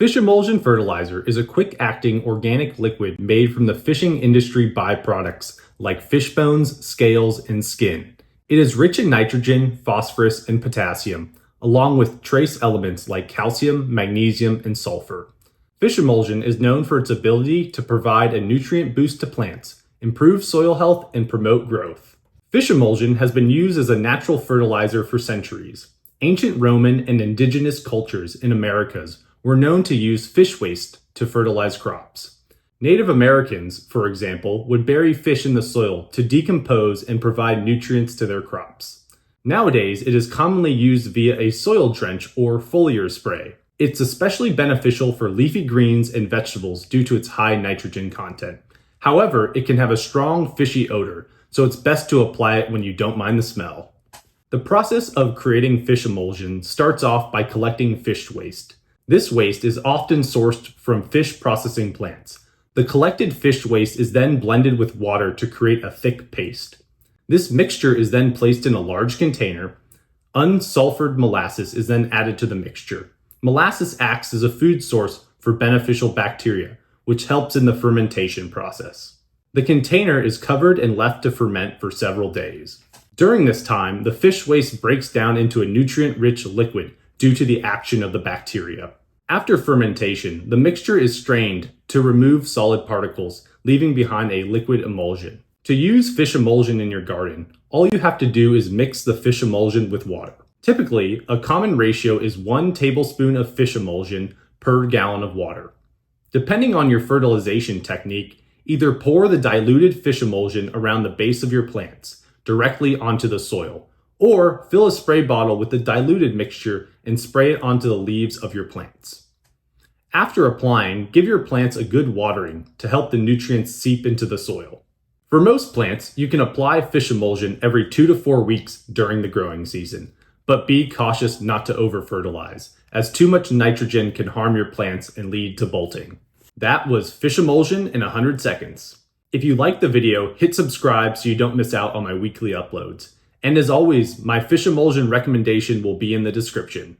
Fish emulsion fertilizer is a quick-acting organic liquid made from the fishing industry byproducts like fish bones, scales, and skin. It is rich in nitrogen, phosphorus, and potassium, along with trace elements like calcium, magnesium, and sulfur. Fish emulsion is known for its ability to provide a nutrient boost to plants, improve soil health, and promote growth. Fish emulsion has been used as a natural fertilizer for centuries. Ancient Roman and indigenous cultures in Americas were known to use fish waste to fertilize crops. Native Americans, for example, would bury fish in the soil to decompose and provide nutrients to their crops. Nowadays, it is commonly used via a soil drench or foliar spray. It's especially beneficial for leafy greens and vegetables due to its high nitrogen content. However, it can have a strong fishy odor, so it's best to apply it when you don't mind the smell. The process of creating fish emulsion starts off by collecting fish waste. This waste is often sourced from fish processing plants. The collected fish waste is then blended with water to create a thick paste. This mixture is then placed in a large container. Unsulfured molasses is then added to the mixture. Molasses acts as a food source for beneficial bacteria, which helps in the fermentation process. The container is covered and left to ferment for several days. During this time, the fish waste breaks down into a nutrient-rich liquid due to the action of the bacteria. After fermentation, the mixture is strained to remove solid particles, leaving behind a liquid emulsion. To use fish emulsion in your garden, all you have to do is mix the fish emulsion with water. Typically, a common ratio is 1 tablespoon of fish emulsion per gallon of water. Depending on your fertilization technique, either pour the diluted fish emulsion around the base of your plants, directly onto the soil, or fill a spray bottle with the diluted mixture and spray it onto the leaves of your plants. After applying, give your plants a good watering to help the nutrients seep into the soil. For most plants, you can apply fish emulsion every 2 to 4 weeks during the growing season, but be cautious not to over-fertilize, as too much nitrogen can harm your plants and lead to bolting. That was fish emulsion in 100 seconds. If you liked the video, hit subscribe so you don't miss out on my weekly uploads. And as always, my fish emulsion recommendation will be in the description.